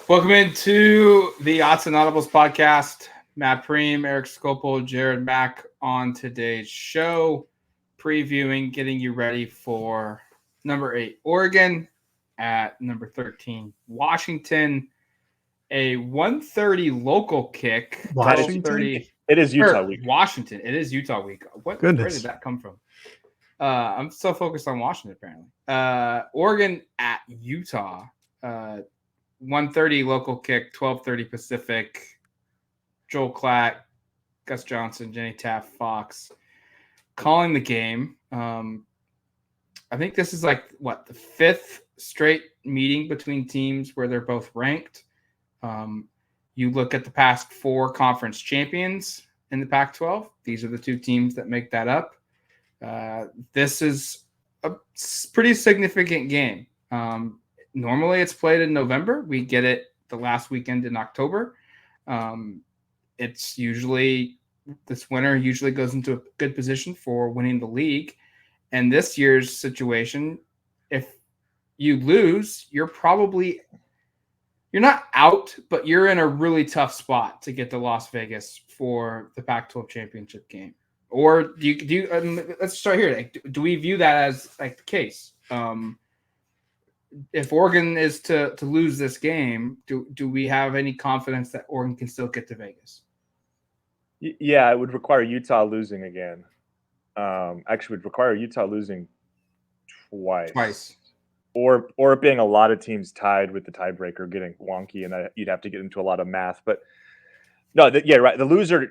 Welcome into the Autzen Audibles Podcast. Matt Preem, Eric Scopel, Jared Mack on today's show, previewing, getting you ready for number 8, Oregon, at number 13, Washington. A 1:30 local kick. Washington? It is Utah week. Washington. It is Utah week. Where did that come from? I'm so focused on Washington, apparently. Oregon at Utah. 1:30 local kick, 12:30 Pacific. Joel Klatt, Gus Johnson, Jenny Taft, Fox calling the game. I think this is the 5th straight meeting between teams where they're both ranked. You look at the past 4 conference champions in the Pac-12. These are the 2 teams that make that up. This is a pretty significant game. Normally it's played in November. We get it the last weekend in October. It's usually this winner usually goes into a good position for winning the league. And this year's situation, if you lose, you're not out, but you're in a really tough spot to get to Las Vegas for the Pac-12 championship game. Or do you let's start here. Do we view that as the case? If Oregon is to lose this game, do we have any confidence that Oregon can still get to Vegas? Yeah, it would require Utah losing again. Actually, would require Utah losing twice. Or it being a lot of teams tied with the tiebreaker getting wonky, and you'd have to get into a lot of math. But no, right. The loser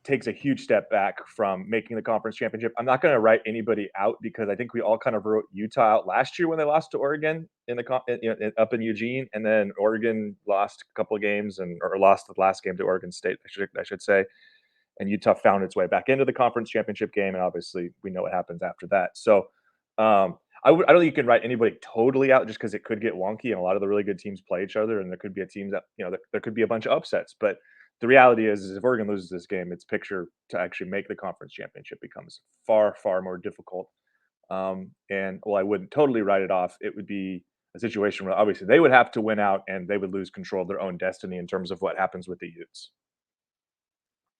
takes a huge step back from making the conference championship. I'm not going to write anybody out because I think we all kind of wrote Utah out last year when they lost to Oregon up in Eugene, and then Oregon lost a couple of games or lost the last game to Oregon State, I should say, and Utah found its way back into the conference championship game, and obviously we know what happens after that. So I don't think you can write anybody totally out just because it could get wonky, and a lot of the really good teams play each other, and there could be a team that there could be a bunch of upsets, but the reality is if Oregon loses this game, its picture to actually make the conference championship becomes far, far more difficult. And while I wouldn't totally write it off, it would be a situation where obviously they would have to win out and they would lose control of their own destiny in terms of what happens with the Utes.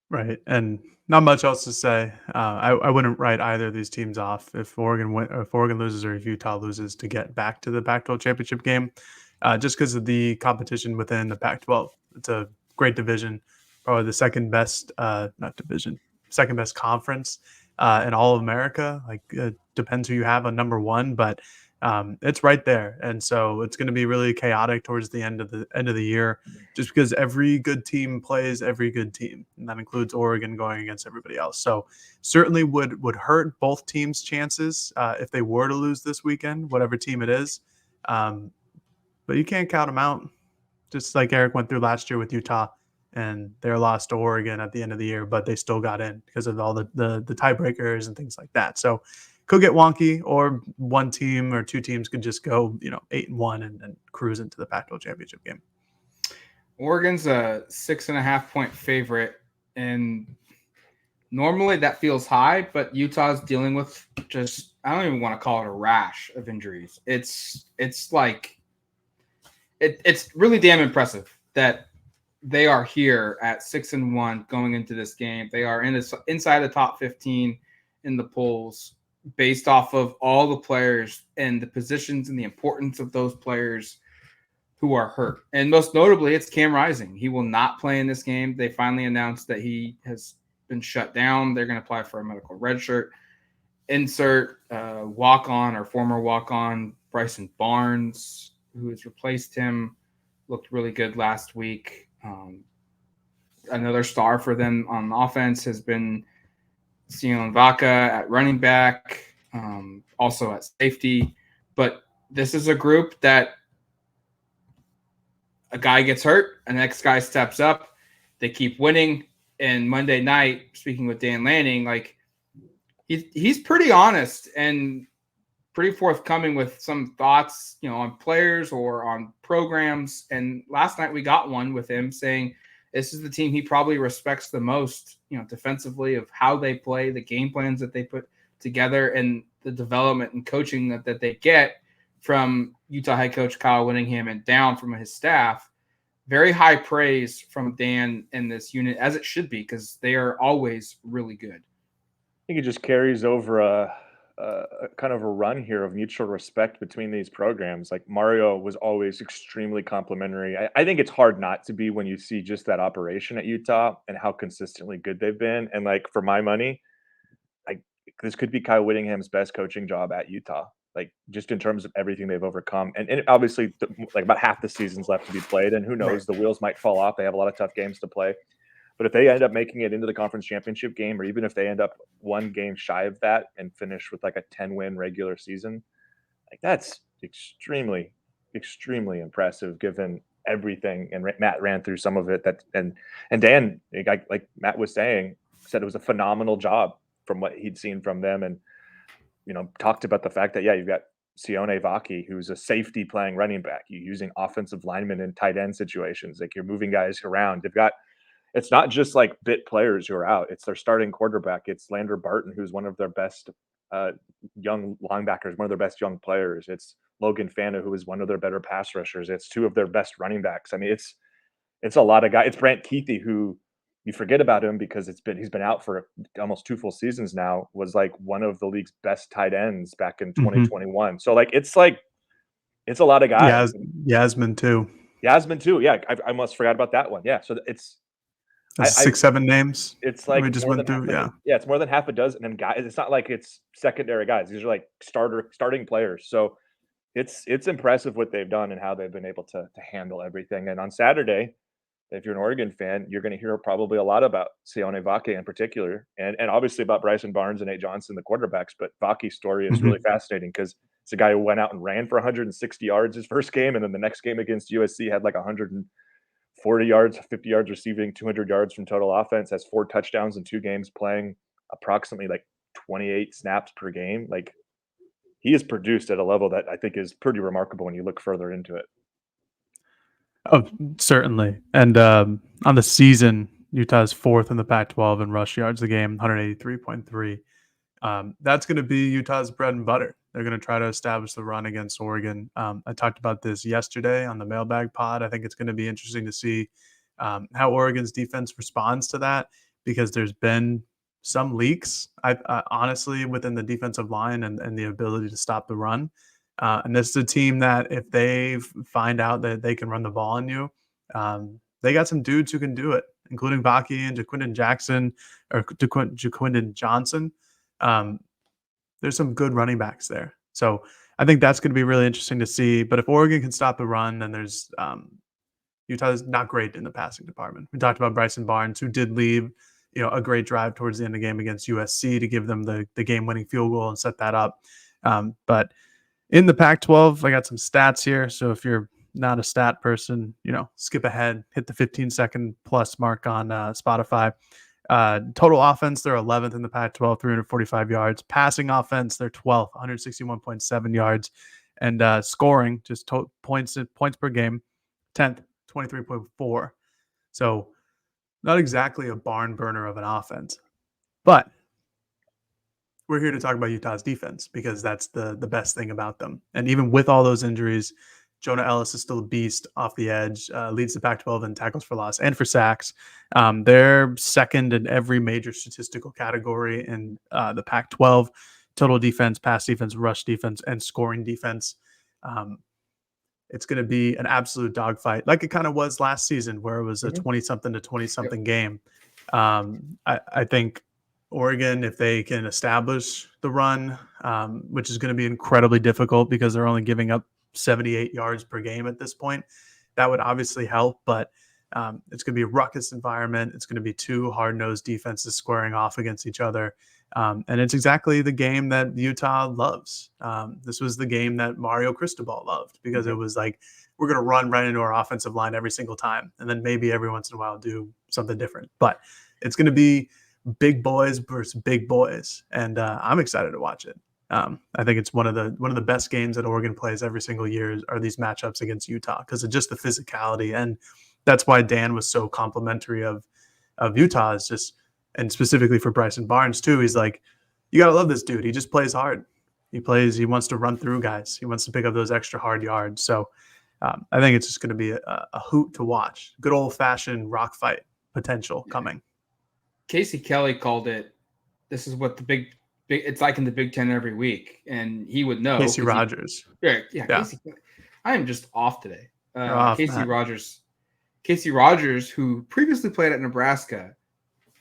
Right, and not much else to say. I wouldn't write either of these teams off if Oregon loses or if Utah loses to get back to the Pac-12 championship game, just because of the competition within the Pac-12. It's a great division, probably the second best conference in all of America. Depends who you have on number 1, but it's right there, and so it's going to be really chaotic towards the end of the year, just because every good team plays every good team, and that includes Oregon going against everybody else. So certainly would hurt both teams' chances if they were to lose this weekend, whatever team it is. But you can't count them out. Just like Eric went through last year with Utah and their loss to Oregon at the end of the year, but they still got in because of all the tiebreakers and things like that. So could get wonky, or one team or 2 teams could just go 8-1 and cruise into the Pac-12 championship game. Oregon's a 6.5 point favorite, and normally that feels high, but Utah's dealing with just, I don't even want to call it a rash of injuries. It's really damn impressive that they are here at 6-1 going into this game. They are inside the top 15 in the polls based off of all the players and the positions and the importance of those players who are hurt. And most notably, it's Cam Rising. He will not play in this game. They finally announced that he has been shut down. They're going to apply for a medical red shirt. Insert walk-on or former walk-on Bryson Barnes, who has replaced him, looked really good last week. Another star for them on offense has been Sion Vaca at running back, also at safety. But this is a group that a guy gets hurt, the next guy steps up, they keep winning. And Monday night, speaking with Dan Lanning, he's pretty honest and pretty forthcoming with some thoughts, on players or on programs. And last night we got one with him saying this is the team he probably respects the most, defensively, of how they play, the game plans that they put together, and the development and coaching that they get from Utah head coach Kyle Whittingham and down from his staff. very high praise from Dan in this unit, as it should be, because they are always really good. I think it just carries over a kind of a run here of mutual respect between these programs. Like Mario was always extremely complimentary. I think it's hard not to be when you see just that operation at Utah and how consistently good they've been. And like for my money, like this could be Kyle Whittingham's best coaching job at Utah. Like just in terms of everything they've overcome, and obviously like about half the season's left to be played, and who knows, the wheels might fall off. They have a lot of tough games to play. But if they end up making it into the conference championship game, or even if they end up one game shy of that and finish with like a 10-win regular season, like that's extremely, extremely impressive given everything. And Matt ran through some of it. And Dan, like Matt was saying, said it was a phenomenal job from what he'd seen from them, and talked about the fact that you've got Sione Vaki, who's a safety playing running back. You're using offensive linemen in tight end situations, like you're moving guys around. They've got. It's not just like bit players who are out. It's their starting quarterback. It's Lander Barton, who's one of their best young linebackers, one of their best young players. It's Logan Fanta, who is one of their better pass rushers. It's two of their best running backs. I mean, it's a lot of guys. It's Brant Keithy, who you forget about him because he's been out for almost 2 full seasons now, was like one of the league's best tight ends back in 2021. So it's a lot of guys. Yasmin too. Yeah. I almost forgot about that one. Yeah. So it's, 6-7 names. It's like we just went through. It's more than half a dozen, and guys. It's not like it's secondary guys. These are like starting players. So it's impressive what they've done and how they've been able to handle everything. And on Saturday, if you're an Oregon fan, you're going to hear probably a lot about Sione Vaki in particular, and obviously about Bryson Barnes and Nate Johnson, the quarterbacks. But Vaki's story is really fascinating because it's a guy who went out and ran for 160 yards his first game, and then the next game against USC had like 140 yards, 50 yards receiving, 200 yards from total offense, has 4 touchdowns in 2 games, playing approximately like 28 snaps per game. Like he is produced at a level that I think is pretty remarkable when you look further into it. Oh, certainly. And on the season, Utah's 4th in the Pac-12 in rush yards a game, 183.3. That's going to be Utah's bread and butter. They're going to try to establish the run against Oregon. I talked about this yesterday on the mailbag pod. I think it's going to be interesting to see how Oregon's defense responds to that, because there's been some leaks, I honestly, within the defensive line and the ability to stop the run. And this is a team that if they find out that they can run the ball on you, they got some dudes who can do it, including Vaki and Jaquindon Johnson. There's some good running backs there. So I think that's going to be really interesting to see. But if Oregon can stop the run, then there's Utah's not great in the passing department. We talked about Bryson Barnes, who did leave a great drive towards the end of the game against USC to give them the game-winning field goal and set that up. But in the Pac-12, I got some stats here. So if you're not a stat person, skip ahead, hit the 15-second plus mark on Spotify. Total offense, they're 11th in the Pac-12, 345 yards. Passing offense, they're 12th, 161.7 yards. And scoring, just points per game, 10th, 23.4. So not exactly a barn burner of an offense. But we're here to talk about Utah's defense because that's the best thing about them. And even with all those injuries, Jonah Ellis is still a beast off the edge, leads the Pac-12 in tackles for loss and for sacks. They're second in every major statistical category in the Pac-12: total defense, pass defense, rush defense, and scoring defense. It's going to be an absolute dogfight, like it kind of was last season, where it was a 20-something to 20-something game. I think Oregon, if they can establish the run, which is going to be incredibly difficult because they're only giving up 78 yards per game at this point, that would obviously help. But it's going to be a ruckus environment. It's going to be 2 hard-nosed defenses squaring off against each other. And it's exactly the game that Utah loves. This was the game that Mario Cristobal loved, because it was like, we're going to run right into our offensive line every single time. And then maybe every once in a while do something different. But it's going to be big boys versus big boys. And I'm excited to watch it. I think it's one of the best games that Oregon plays every single year are these matchups against Utah, because of just the physicality. And that's why Dan was so complimentary of Utah, is just, and specifically for Bryson Barnes too. He's like, you got to love this dude. He just plays hard. He wants to run through guys. He wants to pick up those extra hard yards. So I think it's just going to be a hoot to watch. Good old fashioned rock fight potential coming. Casey Kelly called it. This is what the big it's like in the Big Ten every week, and he would know. Casey Rogers. Yeah. Casey. I am just off today. Casey Rogers, who previously played at Nebraska,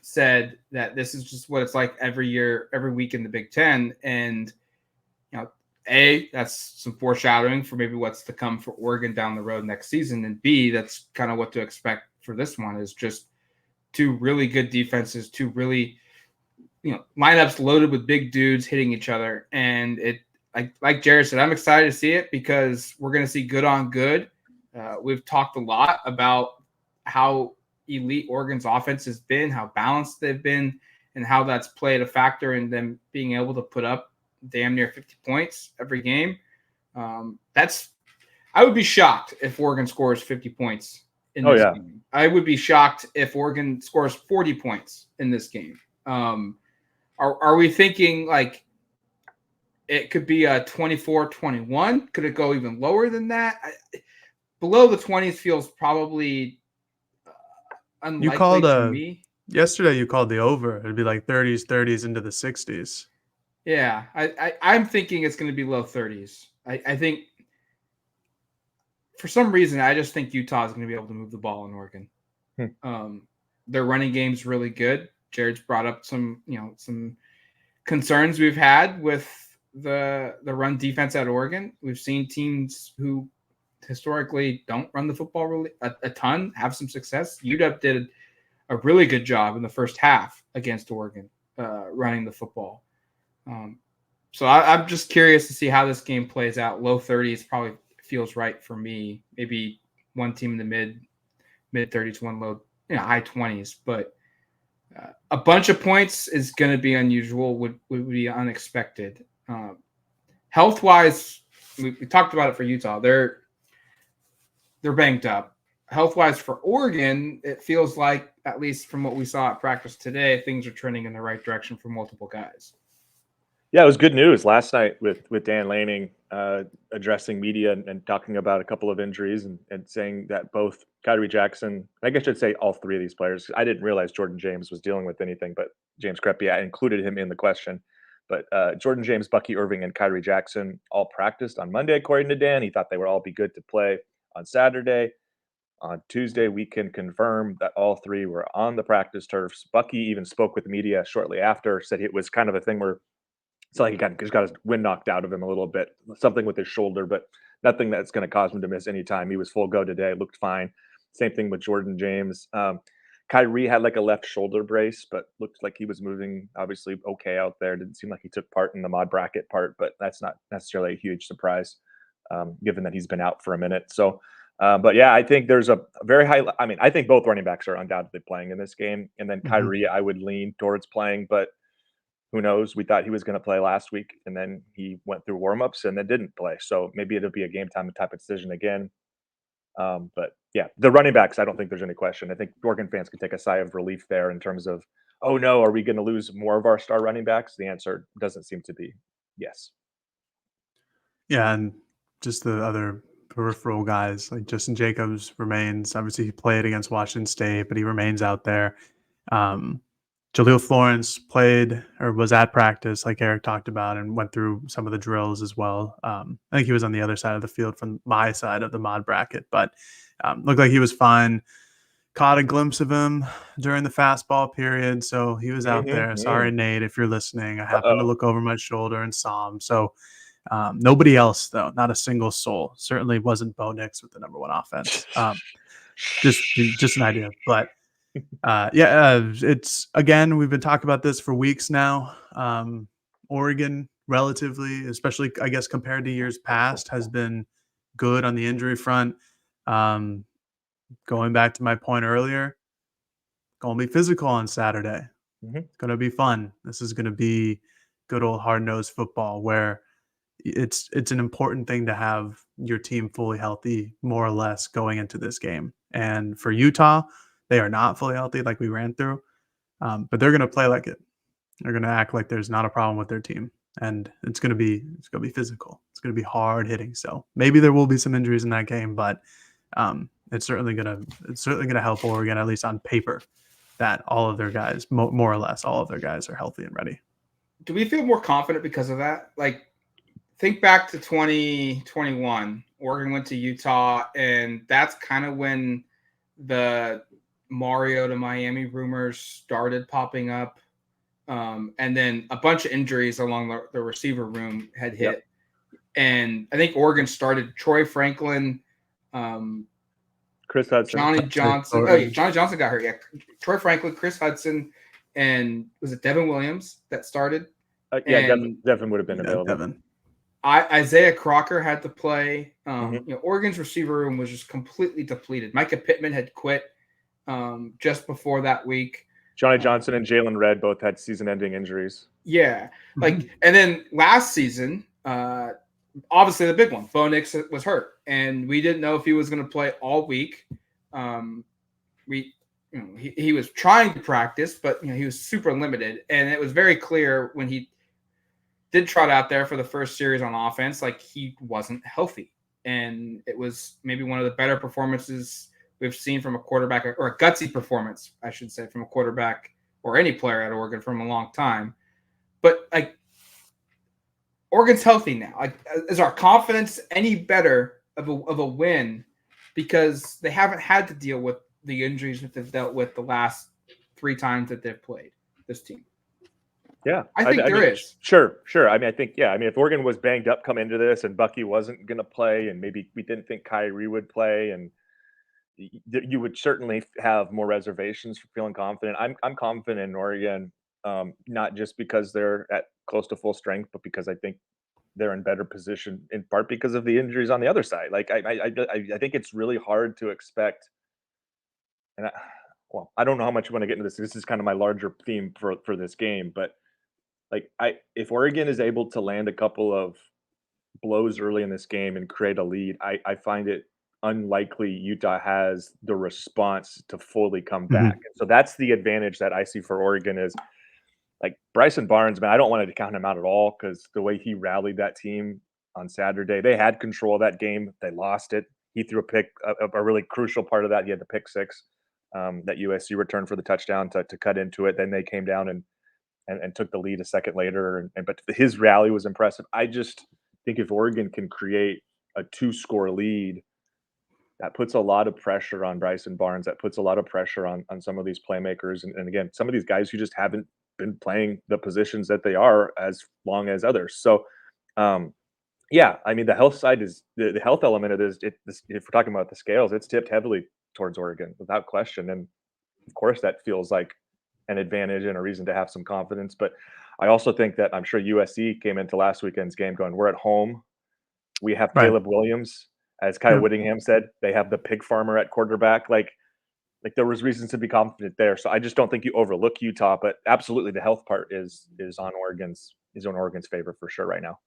said that this is just what it's like every year, every week in the Big Ten, and A, that's some foreshadowing for maybe what's to come for Oregon down the road next season, and B, that's kind of what to expect for this one is just two really good defenses, two really lineups loaded with big dudes hitting each other. And it, like Jared said, I'm excited to see it because we're going to see good on good. We've talked a lot about how elite Oregon's offense has been, how balanced they've been, and how that's played a factor in them being able to put up damn near 50 points every game. I would be shocked if Oregon scores 50 points in this game. I would be shocked if Oregon scores 40 points in this game. Are we thinking like it could be a 24-21? Could it go even lower than that? Below the 20s feels probably unlikely to me. Yesterday you called the over. It'd be like 30s into the 60s. Yeah, I'm thinking it's going to be low 30s. I think for some reason, I just think Utah is going to be able to move the ball in Oregon. Their running game's really good. Jared's brought up some concerns we've had with the run defense at Oregon. We've seen teams who historically don't run the football really a ton have some success. UW did a really good job in the first half against Oregon running the football. So I'm just curious to see how this game plays out. Low 30s probably feels right for me. Maybe one team in the mid 30s, one low, high 20s. But a bunch of points is going to be unusual. Would be unexpected. Health wise, we talked about it for Utah. They're banged up. Health wise for Oregon, it feels like, at least from what we saw at practice today, things are trending in the right direction for multiple guys. Yeah, it was good news last night with Dan Lanning addressing media and talking about a couple of injuries and saying that both Kyrie Jackson, I guess I should say all three of these players. I didn't realize Jordan James was dealing with anything, but James Crepey, I included him in the question. But Jordan James, Bucky Irving, and Kyrie Jackson all practiced on Monday, according to Dan. He thought they would all be good to play on Saturday. On Tuesday, we can confirm that all three were on the practice turfs. Bucky even spoke with the media shortly after, said it was kind of a thing where it's like he just got his wind knocked out of him a little bit, something with his shoulder, but nothing that's going to cause him to miss any time. He was full go today, looked fine. Same thing with Jordan James. Kyrie had like a left shoulder brace, but looked like he was moving obviously okay out there. Didn't seem like he took part in the mod bracket part, but that's not necessarily a huge surprise given that he's been out for a minute. So, but yeah, I think there's a very high. I mean, I think both running backs are undoubtedly playing in this game, and then Kyrie, I would lean towards playing, but who knows? We thought he was going to play last week, and then he went through warmups and then didn't play. So maybe it'll be a game time type of decision again. But yeah, the running backs, I don't think there's any question. I think Oregon fans can take a sigh of relief there in terms of, oh no, are we going to lose more of our star running backs? The answer doesn't seem to be yes. Yeah, and just the other peripheral guys like Justin Jacobs remains. Obviously, he played against Washington State, but he remains out there. Jaleel Florence played or was at practice, like Eric talked about, and went through some of the drills as well. I think he was on the other side of the field from my side of the mod bracket, but looked like he was fine. Caught a glimpse of him during the fastball period, so he was out there. Sorry, Nate, if you're listening. I happened to look over my shoulder and saw him. So nobody else, though, not a single soul. Certainly wasn't Bo Nix with the number one offense. Just an idea, but. It's again, we've been talking about this for weeks now. Oregon, relatively, especially I guess compared to years past, has been good on the injury front. Going back to my point earlier, going to be physical on Saturday. It's going to be fun. This is going to be good old hard-nosed football where it's an important thing to have your team fully healthy, more or less, going into this game. And for Utah, they are not fully healthy like we ran through, but they're going to play like it. They're going to act like there's not a problem with their team, and it's going to be physical. It's going to be hard hitting. So maybe there will be some injuries in that game, but it's certainly going to help Oregon, at least on paper, that all of their guys, more or less, all of their guys are healthy and ready. Do we feel more confident because of that? Like, think back to 2021. Oregon went to Utah, and that's kind of when the Mario to Miami rumors started popping up. And then a bunch of injuries along the receiver room had hit. Yep. And I think Oregon started Troy Franklin, Chris Hudson, Johnny Johnson. Johnny Johnson got hurt. Yeah, Troy Franklin, Chris Hudson, and was it Devin Williams that started? Devin would have been available. Devin. Isaiah Crocker had to play. Oregon's receiver room was just completely depleted. Micah Pittman had quit just before that week. Johnny Johnson and Jalen Redd both had season-ending injuries. Yeah, and then last season, obviously the big one, Bo Nix was hurt, and we didn't know if he was going to play all week. He was trying to practice, but he was super limited, and it was very clear when he did trot out there for the first series on offense, like he wasn't healthy. And it was maybe one of the better performances we've seen from a quarterback, or a gutsy performance, I should say, from a quarterback or any player at Oregon from a long time. But like, Oregon's healthy now. Like, is our confidence any better of a win because they haven't had to deal with the injuries that they've dealt with the last 3 times that they've played this team? Yeah, I think there is. Sure. I think, if Oregon was banged up coming into this and Bucky wasn't going to play, and maybe we didn't think Kyrie would play, and you would certainly have more reservations for feeling confident. I'm confident in Oregon, not just because they're at close to full strength, but because I think they're in better position, in part because of the injuries on the other side. Like I think it's really hard to expect, and I don't know how much you want to get into this. This is kind of my larger theme for this game, but if Oregon is able to land a couple of blows early in this game and create a lead, I find it unlikely Utah has the response to fully come back. And so that's the advantage that I see for Oregon is, like, Bryson Barnes, man, I don't want to count him out at all, because the way he rallied that team on Saturday, they had control of that game. They lost it. He threw a pick, a really crucial part of that. He had the pick six that USC returned for the touchdown to cut into it. Then they came down and took the lead a second later. But his rally was impressive. I just think if Oregon can create a 2-score lead, that puts a lot of pressure on Bryson Barnes. That puts a lot of pressure on some of these playmakers. And again, some of these guys who just haven't been playing the positions that they are as long as others. So, the health side is the health element of this. If we're talking about the scales, it's tipped heavily towards Oregon without question. And of course, that feels like an advantage and a reason to have some confidence. But I also think that I'm sure USC came into last weekend's game going, we're at home. We have Caleb Williams, as Kyle Whittingham said, they have the pig farmer at quarterback. Like there was reasons to be confident there. So I just don't think you overlook Utah, but absolutely the health part is on Oregon's favor for sure right now.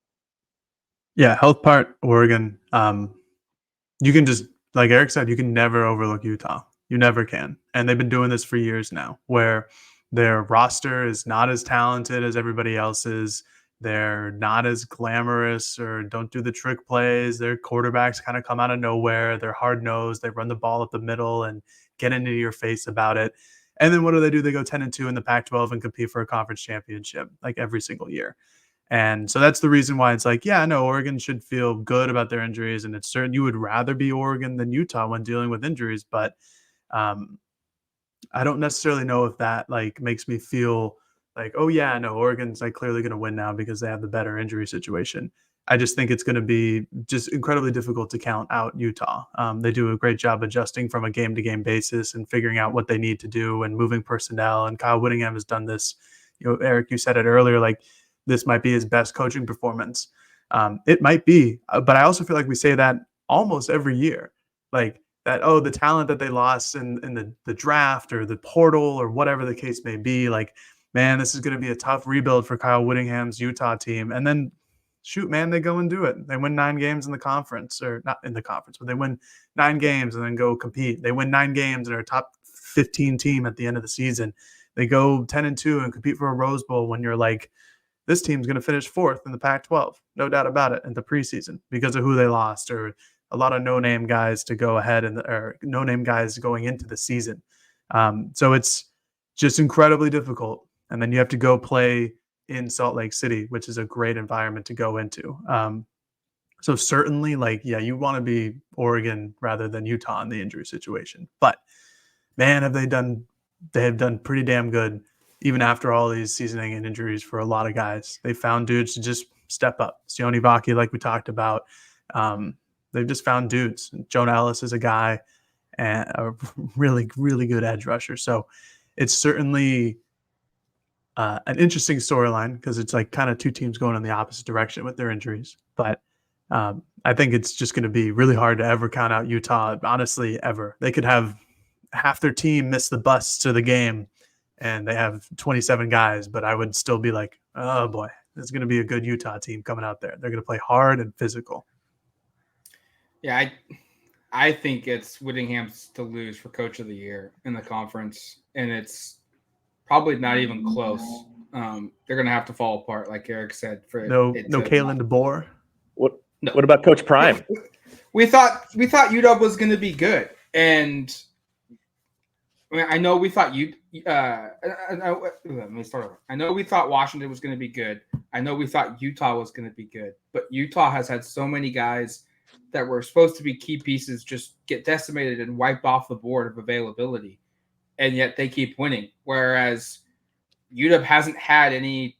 Yeah, health part, Oregon. You can just, like Eric said, you can never overlook Utah. You never can. And they've been doing this for years now, where their roster is not as talented as everybody else's. They're not as glamorous or don't do the trick plays. Their quarterbacks kind of come out of nowhere. They're hard-nosed. They run the ball up the middle and get into your face about it. And then what do? They go 10-2 in the Pac-12 and compete for a conference championship like every single year. And so that's the reason why it's like, Oregon should feel good about their injuries. And it's certain you would rather be Oregon than Utah when dealing with injuries. But I don't necessarily know if that makes me feel like, Oregon's clearly going to win now because they have the better injury situation. I just think it's going to be just incredibly difficult to count out Utah. They do a great job adjusting from a game-to-game basis and figuring out what they need to do and moving personnel. And Kyle Whittingham has done this. Eric, you said it earlier, this might be his best coaching performance. It might be, but I also feel like we say that almost every year. The talent that they lost in the draft or the portal or whatever the case may be, man, this is going to be a tough rebuild for Kyle Whittingham's Utah team. And then, shoot, man, they go and do it. They win 9 games in the conference, or not in the conference, but they win 9 games and then go compete. They win 9 games and are a top 15 team at the end of the season. They go 10-2 and compete for a Rose Bowl when you're this team's going to finish 4th in the Pac-12, no doubt about it, in the preseason because of who they lost, or a lot of no-name guys to go ahead or no-name guys going into the season. So it's just incredibly difficult. And then you have to go play in Salt Lake City, which is a great environment to go into. So certainly, you want to be Oregon rather than Utah in the injury situation. But man, they have done pretty damn good, even after all these season-ending injuries for a lot of guys. They found dudes to just step up. Sione Vaki, like we talked about, they've just found dudes. Jonah Ellis is a guy, and a really, really good edge rusher. So it's certainly an interesting storyline because it's like kind of two teams going in the opposite direction with their injuries. But I think it's just going to be really hard to ever count out Utah, honestly, ever. They could have half their team miss the bus to the game and they have 27 guys, but I would still be like, oh boy, this is going to be a good Utah team coming out there. They're going to play hard and physical. Yeah, I think it's Whittingham's to lose for Coach of the Year in the conference, and it's probably not even close. They're going to have to fall apart, like Eric said. No Kalen DeBoer. What about Coach Prime? We thought UW was going to be good, and I know we thought let me start over. I know we thought Washington was going to be good. I know we thought Utah was going to be good, but Utah has had so many guys that were supposed to be key pieces just get decimated and wiped off the board of availability, and yet they keep winning. Whereas UW hasn't had any.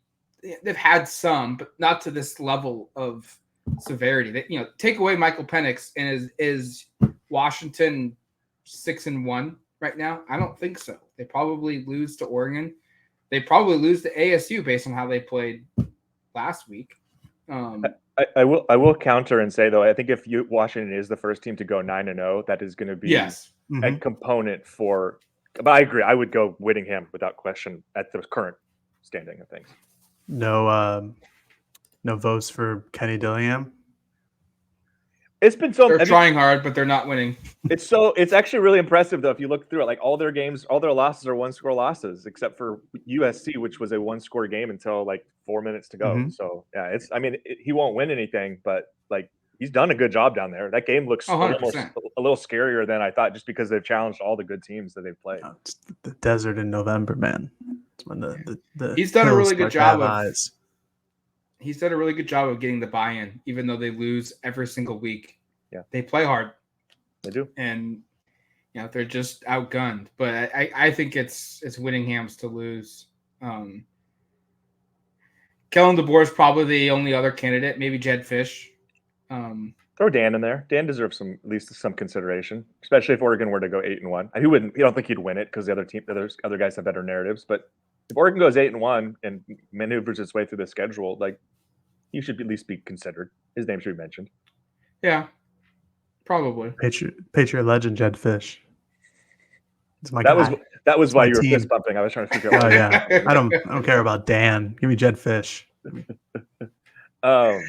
They've had some, but not to this level of severity. Take away Michael Penix, and is Washington 6-1 right now? I don't think so. They probably lose to Oregon. They probably lose to ASU based on how they played last week. I will counter and say, though, I think if Washington is the first team to go 9-0, that is going to be a component for. But I agree. I would go Whittingham without question at the current standing of things. No votes for Kenny Dillingham. It's been so. They're trying hard, but they're not winning. It's actually really impressive though. If you look through it, like all their games, all their losses are 1-score losses, except for USC, which was a 1-score game until like 4 minutes to go. So yeah, he won't win anything, but like he's done a good job down there. That game looks almost a little scarier than I thought, just because they've challenged all the good teams that they've played. It's the desert in November, man. It's when the he's done a really good job of. He's done a really good job of getting the buy-in, even though they lose every single week. Yeah, they play hard. They do, and they're just outgunned. But I think it's Whittingham's to lose. Kellen DeBoer is probably the only other candidate. Maybe Jed Fish. Throw Dan in there. Dan deserves at least some consideration, especially if Oregon were to go 8-1. And you don't think he'd win it because the other guys have better narratives, but. If Oregon goes 8-1 and maneuvers its way through the schedule, like he should at least be considered. His name should be mentioned. Yeah, probably. Patriot legend Jed Fish. It's my that guy. That was why you were fist bumping. I was trying to figure out. Oh yeah, I don't care about Dan. Give me Jed Fish. Do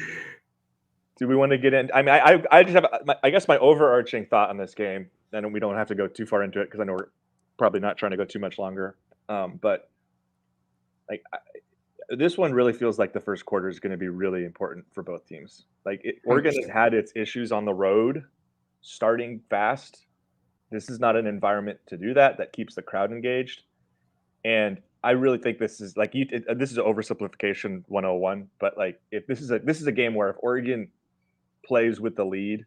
we want to get in? I mean, I just have. I guess my overarching thought on this game, and we don't have to go too far into it because I know we're probably not trying to go too much longer. But like this one really feels like the first quarter is going to be really important for both teams. Like Oregon has had its issues on the road, starting fast. This is not an environment to do that. That keeps the crowd engaged, and I really think this is like this is oversimplification 101. But like if this is a game where if Oregon plays with the lead,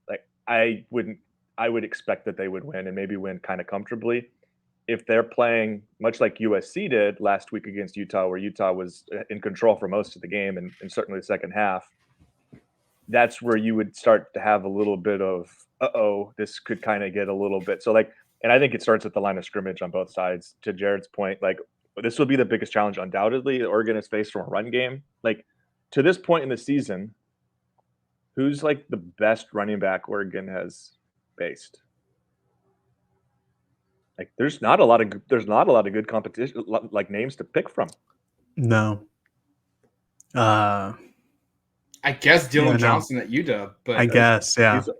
like I would expect that they would win and maybe win kind of comfortably. If they're playing much like USC did last week against Utah, where Utah was in control for most of the game and certainly the second half, that's where you would start to have a little bit of, this could kind of get a little bit. So like, and I think it starts at the line of scrimmage on both sides. To Jared's point, like this will be the biggest challenge undoubtedly that Oregon has faced from a run game. Like to this point in the season, who's like the best running back Oregon has faced? Like there's not a lot of good competition, like names to pick from. No. I guess Dylan Johnson at UW, but I guess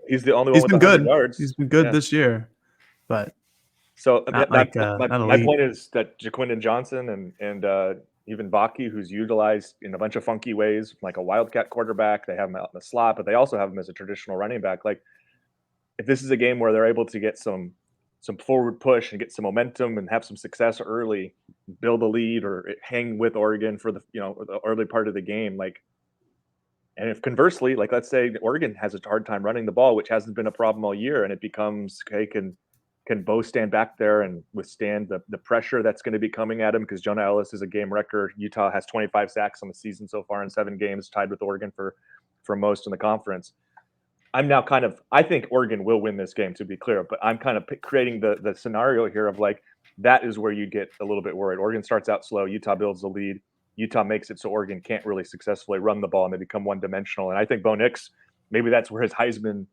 he's the only one. He's with been good. Yards. He's been good this year, but so my point is that Jaquindon Johnson and even Baki, who's utilized in a bunch of funky ways, like a wildcat quarterback. They have him out in the slot, but they also have him as a traditional running back. Like, if this is a game where they're able to get some forward push and get some momentum and have some success early, build a lead or hang with Oregon for the early part of the game, like, and if conversely, like, let's say Oregon has a hard time running the ball, which hasn't been a problem all year, and it becomes, okay, can Bo stand back there and withstand the pressure that's going to be coming at him? Because Jonah Ellis is a game record. Utah has 25 sacks on the season so far in 7 games, tied with Oregon for most in the conference. I think Oregon will win this game, to be clear, but I'm kind of creating the scenario here of, like, that is where you get a little bit worried. Oregon starts out slow. Utah builds the lead. Utah makes it so Oregon can't really successfully run the ball, and they become one-dimensional. And I think Bo Nix, maybe that's where his Heisman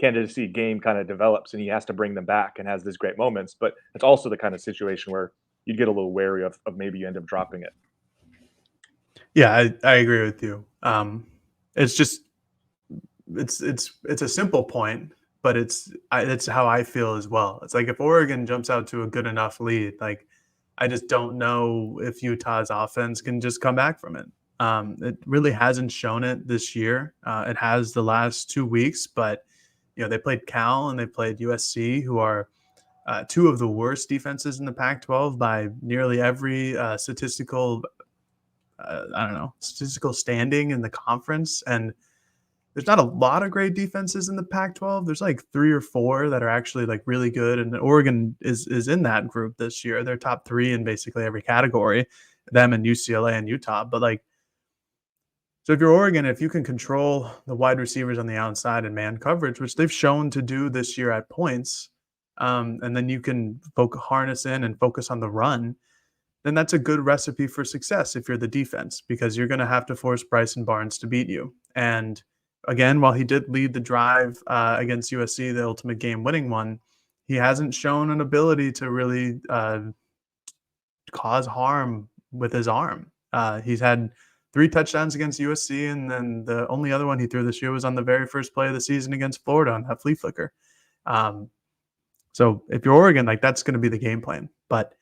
candidacy game kind of develops, and he has to bring them back and has these great moments. But it's also the kind of situation where you get a little wary of maybe you end up dropping it. Yeah, I agree with you. It's just it's a simple point, but it's how I feel as well. It's like if Oregon jumps out to a good enough lead, like, I just don't know if Utah's offense can just come back from it. It really hasn't shown it this year. It has the last 2 weeks, but they played Cal and they played USC, who are 2 of the worst defenses in the Pac-12 by nearly every statistical standing in the conference. And there's not a lot of great defenses in the Pac-12. There's like 3 or 4 that are actually like really good, and Oregon is in that group this year. They're top 3 in basically every category, them and UCLA and Utah. But like, so if you're Oregon, if you can control the wide receivers on the outside and man coverage, which they've shown to do this year at points, and then you can harness in and focus on the run, then that's a good recipe for success if you're the defense, because you're going to have to force Bryson Barnes to beat you. And again, while he did lead the drive against USC, the ultimate game-winning one, he hasn't shown an ability to really cause harm with his arm. He's had 3 touchdowns against USC, and then the only other one he threw this year was on the very first play of the season against Florida on that flea flicker. So if you're Oregon, like, that's going to be the game plan. But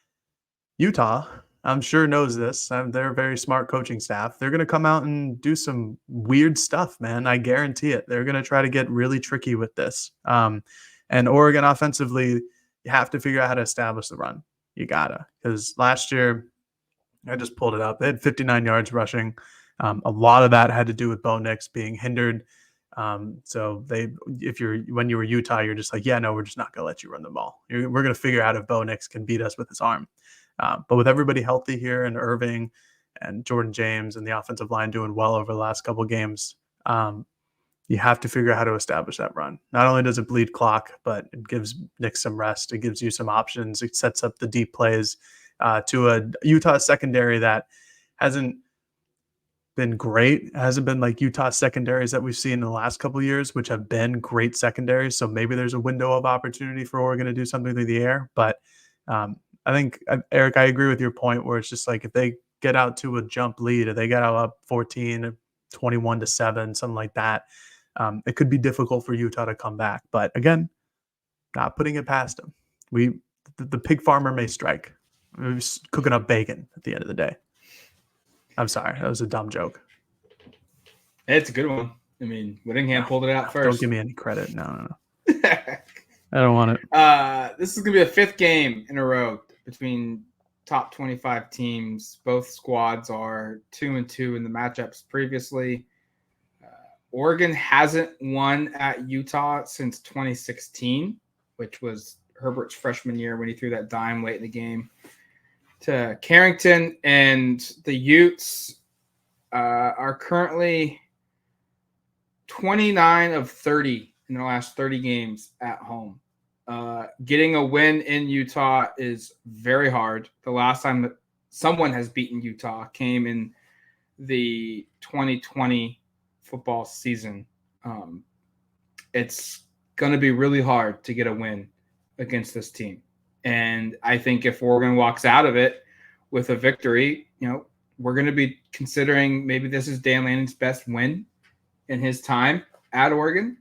Utah, I'm sure, knows this. They're a very smart coaching staff. They're going to come out and do some weird stuff, man. I guarantee it. They're going to try to get really tricky with this. And Oregon offensively, you have to figure out how to establish the run. You gotta, because last year, I just pulled it up. They had 59 yards rushing. A lot of that had to do with Bo Nix being hindered. So when you were Utah, you're just like, yeah, no, we're just not going to let you run the ball. We're going to figure out if Bo Nix can beat us with his arm. But with everybody healthy here, and Irving and Jordan James and the offensive line doing well over the last couple of games, you have to figure out how to establish that run. Not only does it bleed clock, but it gives Nix some rest. It gives you some options. It sets up the deep plays to a Utah secondary that hasn't been great. It hasn't been like Utah secondaries that we've seen in the last couple of years, which have been great secondaries. So maybe there's a window of opportunity for Oregon to do something through the air. But I think, Eric, I agree with your point where it's just like, if they get out to a jump lead, if they get out up 14, 21-7, something like that, it could be difficult for Utah to come back. But again, not putting it past them. The pig farmer may strike. We're just cooking up bacon at the end of the day. I'm sorry. That was a dumb joke. It's a good one. I mean, Whittingham pulled it out first. Don't give me any credit. No. I don't want it. This is going to be the 5th game in a row between top 25 teams. Both squads are 2-2 in the matchups previously. Oregon hasn't won at Utah since 2016, which was Herbert's freshman year when he threw that dime late in the game to Carrington. And the Utes are currently 29 of 30 in the last 30 games at home. Getting a win in Utah is very hard. The last time that someone has beaten Utah came in the 2020 football season. It's going to be really hard to get a win against this team. And I think if Oregon walks out of it with a victory, we're going to be considering maybe this is Dan Lanning's best win in his time at Oregon.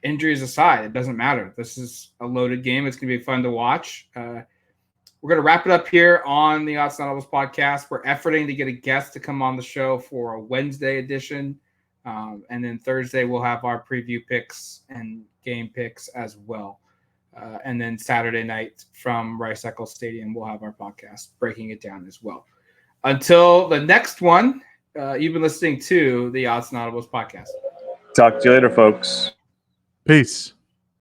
Injuries aside, it doesn't matter. This is a loaded game. It's going to be fun to watch. We're we're going to wrap it up here on the Autzen Audibles podcast. We're efforting to get a guest to come on the show for a Wednesday edition. And then Thursday, we'll have our preview picks and game picks as well. And then Saturday night from Rice Eccles Stadium, we'll have our podcast breaking it down as well. Until the next one, you've been listening to the Autzen Audibles podcast. Talk to you later, folks. Peace.